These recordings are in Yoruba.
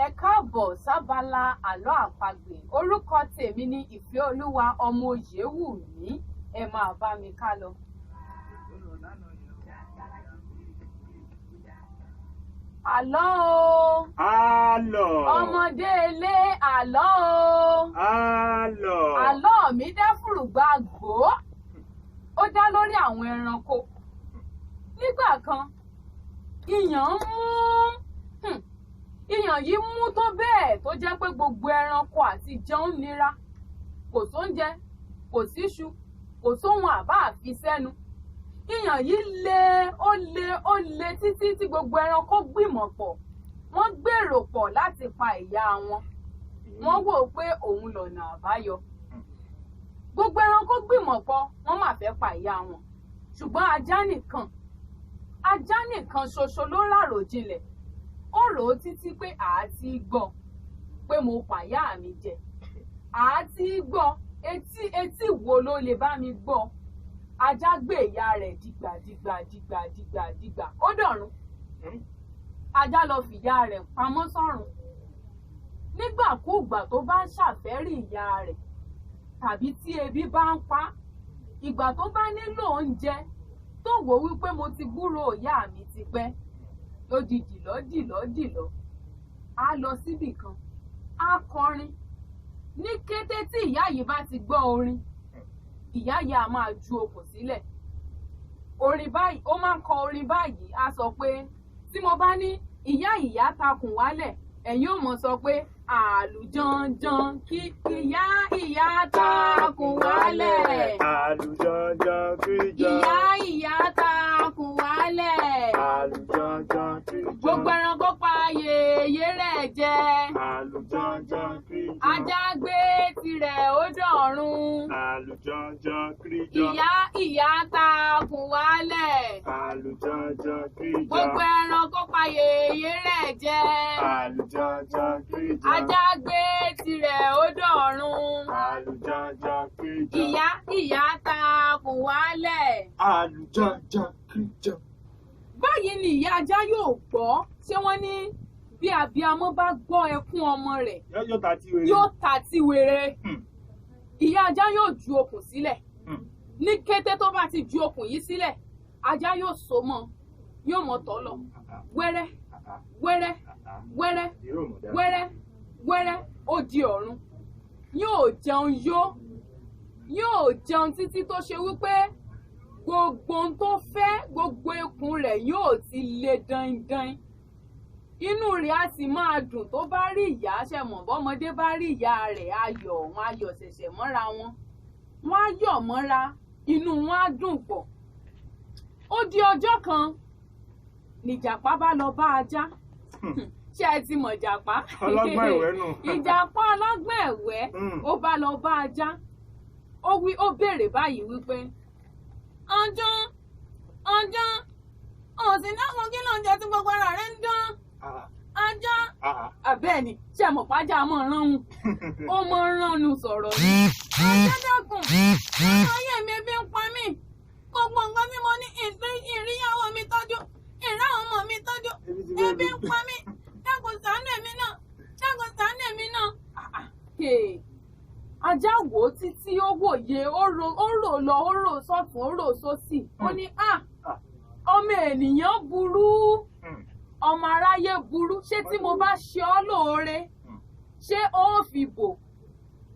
Ẹ káàbọ̀ sábàlá àlọ́ àpagbè. Orúkọ tèmi ni Ìfẹ́olúwa ọmọ Oyèwùmí. Ẹ máa bá mi ká lọ. Àlọ́ o. Àlọ́. Ọmọdé ilé àlọ́ o. Àlọ́. Àlọ́ mi dẹ́fùrùgbà gbò. Ó dá lórí àwọn ẹranko. Nígbà kan, ìyàn yìí mú tó bẹ́ẹ̀ tó jẹ́ pé gbogbo ẹranko àti jẹun nira. Kò sóúnjẹ, kò síṣu, kò sóhun àbá àfi sẹ́nu. Ìyàn yìí ó le títí tí gbogbo ẹranko gbìmọ̀ pọ̀. Wọ́n gbèrò pọ̀ láti pa ìyá wọn. Wọ́n wò pé òun lọ̀nà àbáyọ. Gbogbo ẹranko gbìmọ̀ pọ̀, wọ́n máa fẹ́ pa ìyá wọn. Ṣùgbọ́n ajá nìkan ṣoṣo ló ràròjinlẹ̀. Ó rò ó títí pé àá ti gbọ́ pé mo pàyà mi jẹ. Àá ti gbọ́ etí wo ló lè bá mi gbọ́. Ajá gbé ìyá rẹ̀ dìgbà. Ó dọ̀run. Ajá lọ fìyá rẹ̀ pamọ́ sọ́run. Nígbàkúùgbà tó bá ń ṣàfẹ́rí ìyá rẹ̀ tàbí tí ebi bá ń pa, ìgbà tó bá nílò oúnjẹ tó wò wípé mo ti gbúrò ìyá mi ti pẹ́, ó di dìlọ́. Á lọ síbì kan, á kọrin. Ní kété tí ìyá yìí bá ti gbọ́ orin, ìyá yìí á máa ju okùn sílẹ̀. Ó máa ń kọ orin báyìí, á sọ pé tí mo bá ní ìyá takùn wálẹ̀, ẹ̀yin ò mọ̀ sọ pé àlùjọ̀njọ̀n kí ìyá takùn wálẹ̀. Àlùjọ̀njọ̀n kíjọ. Ìyá takùn wálẹ̀. Àlùjọ̀njọ̀n kíjọ. Gbogbo ẹranko pa yèyé rẹ̀ jẹ. Àlùjọ̀njọ̀n kíjọ. Ajá gbé tirẹ̀ ó dọ̀run. Àlùjọ̀njọ̀n kíjọ. Ìyá takùn wálẹ̀. Àlùjọ̀njọ̀n kíjọ. Gbogbo ẹranko pa yèyé rẹ̀ jẹ. Àlùjọ̀njọ̀n kíjọ. Ajá gbé tirẹ̀ ó dọ̀run. Àlùjọ̀njọ̀n kíjọ. Ìyá takùn wálẹ̀. Àlùjọ̀njọ̀n kíjọ. Báyìí ni ìyá ajá yóò gbọ́. Ṣé wọ́n ní bí abiyamọ bá gbọ́ ẹkún ọmọ rẹ̀ yóò ta ti wèrè. Ìyá ajá yóò ju okùn sílẹ̀. Ní kété tó bá ti ju okùn yìí sílẹ̀, ajá yóò so mọ́, yóò mọ̀ tọ́ lọ. Wẹ́rẹ́ ó di ọ̀run. Yóò jẹun títí tó ṣe wípé gbogbo ohun tó fẹ́, gbogbo ikùn rẹ̀ yóò ti le daindain. Inú rẹ̀ á sì máa dùn tó bá rí ìyá. Ṣẹ̀mọ̀ bọ́mọdé bá rí ìyá rẹ̀ wọn ayọ̀ ṣẹ̀ṣẹ̀ mọ́ra wọn. Wọ́n á yọ̀ mọ́ra, inú wọn á dùn pọ̀. Ó di ọjọ́ kan, nìjàpá bá lọ bá ajá. Ṣé ẹ ti mọ̀ jàpá? Ọlọ́gbọ́n ẹ̀wẹ́ nù. Ìjàpá ọlọ́gbọ́n ẹ̀wẹ́ ó bá lọ bá ajá. Ó béèrè báyìí wípé ọjọ́ òsì dákun kí ló ń jẹ tí gbogbo ara rẹ̀ ń dán. Ajá àbẹ́ẹ̀ni ṣé ẹ mọ̀ pájá mọ̀ ránun. Ó mọ̀ ránu sọ̀rọ̀ ni. Ajá dákun ayé mi ebi ń pa mí. Gbogbo nǹkan tí mo ní ìríyàwó mi tọ́jú, ìráwọn ọmọ mi tọ́jú, ebi ń pa mí. Dákun ṣàánú èmi náà. Ajá wò ó títí ó wòye, ó rò lọ, ó rò sọ́tún, ó rò sósì. Ó ní ọmọ ènìyàn burú, ọmọ aráyé burú. Ṣé tí mo bá ṣe ọ́ lóore, ṣé ó fi bò?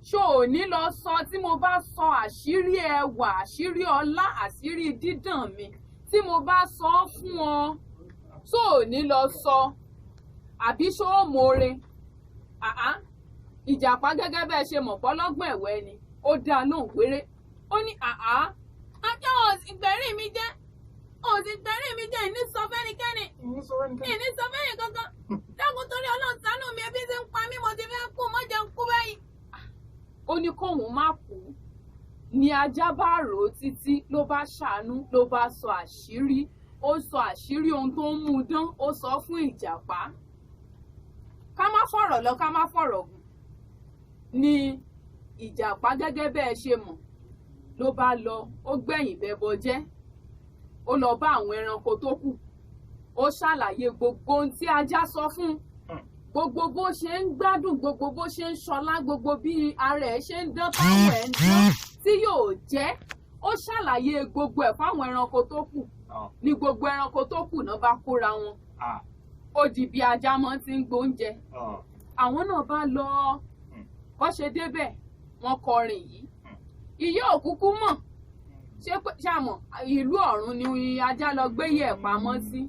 Ṣé ò ní lọ sọ tí mo bá sọ àṣírí ẹwà, àṣírí ọlá, àṣírí dídàn mi, tí mo bá sọ ọ́ fún ọ, ṣé ò ní lọ sọ? Àbí ṣé ó mọ̀ọ́re? Ìjàpá gẹ́gẹ́ bẹ́ẹ̀ ṣe mọ̀ pọ́lọ́gbọ̀n ẹ̀wẹ́ ni. Ó dá lóhùn péré. Ó ní ajá òsì gbẹ̀rí mi jẹ́. Ìní sọ fẹ́nikẹ́ni. Ìní sọ fẹ́ni kankan. Dákun torí Ọlọ́run ṣàánú mi, ebi ti ń pa mí, mo ti fẹ́ kú, mo jẹun kú báyìí. Ó ní kóhun má kú. Ni ajá bá rò ó títí ló bá ṣàánú, ló bá sọ àṣírí. Ó sọ àṣírí ohun tó ń mú un dán, ó sọ fún Ìjàpá. Ká má fọ̀rọ̀ lọ, ká má fọ̀rọ̀ gùn. Ni Ìjàpá gẹ́gẹ́ bẹ́ẹ̀ ṣe mọ̀ ló bá lọ, ó gbẹ̀yìn bẹbọ jẹ́. Ó lọ bá àwọn ẹranko tó kù. Ó ṣàlàyé gbogbo ohun tí ajá sọ fún. gbogbo bó ṣe ń gbádùn gbogbo bó ṣe ń ṣọlá gbogbo bí ara ẹ̀ ṣe ń dán táwọn ẹ̀ ń dán tí yóò jẹ́ ó ṣàlàyé gbogbo ẹ̀ fáwọn ẹranko tó kù ní gbogbo ẹranko tó kù náà bá kóra wọn ó di bí ajá mọ́ ti ń gbóúnjẹ àwọn náà bá lọ bó ṣe débẹ̀ wọ́n kọrin yìí ìyá òkúkú mọ̀ ṣé ṣàmọ̀ ìlú ọ̀run ni ajá lọ gbé yẹ̀ pamọ́ sí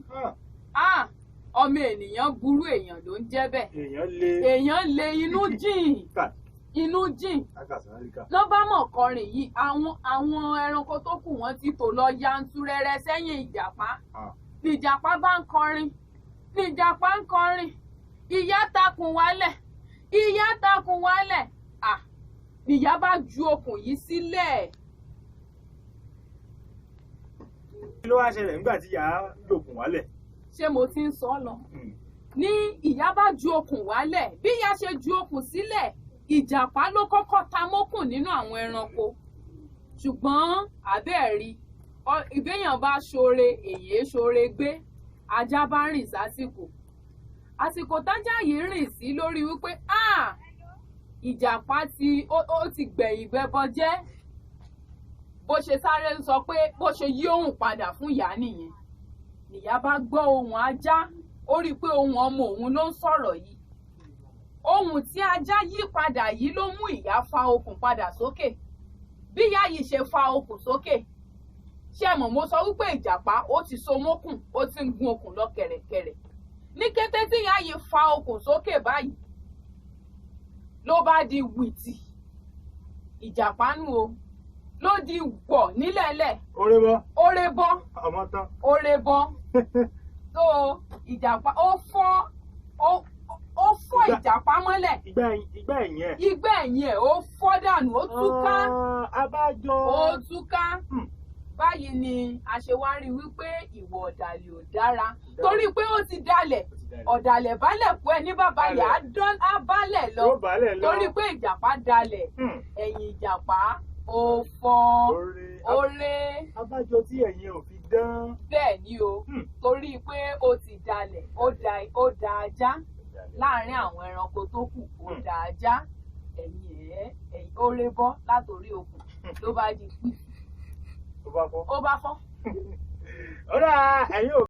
ọmọ ènìyàn burú èèyàn ló ń jẹ́ bẹ́ẹ̀ èèyàn lé inú jìn ló bá mọ̀ kọrin yìí àwọn ẹranko tó kù wọ́n ti tò lọ yanturẹrẹ sẹ́yìn ìjàpá ìjàpá bá ń kọrin ìjàpá ń kọrin ìyá takùn wálẹ̀ ìyá bá ju okùn yìí sílẹ̀. kí ló wá ṣẹlẹ̀ nígbà tí ìyá jòkùn wálẹ̀? ṣé mo ti ń sọ lọ ní ìyá bá ju okùn wálẹ̀ bí ìyá ṣe ju okùn sílẹ̀ ìjàpá ló kọ́kọ́ ta mókùn nínú àwọn ẹranko ṣùgbọ́n àbẹ́ẹ̀rí ìbéèyàn bá ṣoore èyí ṣoore gbé ajá bá rìn àsìkò tájá yìí rìn sí lórí wípé ìjàpá ó ti gbẹ̀yìn gbẹbọ jẹ́ bó ṣe sáré sọ pé bó ṣe yí ohùn padà fún ìyá nìyẹn nìyá bá gbọ́ ohùn ajá ó rí i pé ohùn ọmọ òun ló ń sọ̀rọ̀ yìí ohùn tí ajá yí padà yìí ló mú ìyá fa okùn padà sókè bí ìyá yìí ṣe fa okùn sókè ṣé mọ̀ mo sọ wípé ìjàpá ó ti so mókùn ó ti ń gun okùn lọ kẹ̀rẹ̀kẹ̀rẹ̀ ní kété tí ìyá yìí fa okùn sókè báyìí ló bá di wìtì ìjàpá nù o ló di wọ̀ nílẹ̀ẹ́lẹ̀ oré bọ́ ọmọ tán oré bọ́ tó ìjàpá ó fọ́ ìjàpá mọ́lẹ̀ ìgbẹ́ ẹ̀yìn ẹ̀ ó fọ́ dànù ó túká abájọ ó túká báyìí ni a ṣe wá rí wípé ìwà ọ̀dàlẹ̀ ò dára torí pé ó ti dalẹ̀ ọ̀dàlẹ̀ balẹ̀ kú ẹ ní bàbá yà á balẹ̀ lọ torí pé ìjàpá dalẹ̀ ẹ̀yìn ìjàpá ó fọ́ oré abájọ tí ẹ̀yìn ò fi dán. bẹ́ẹ̀ ni o torí pé ó ti dalẹ̀ ó da ajá láàárín àwọn ẹranko tó kù ó da ajá ẹ̀yìn oré bọ́ látòrí okùn ló bá di pí ó bá fọ́. ó dà ẹ̀yin ò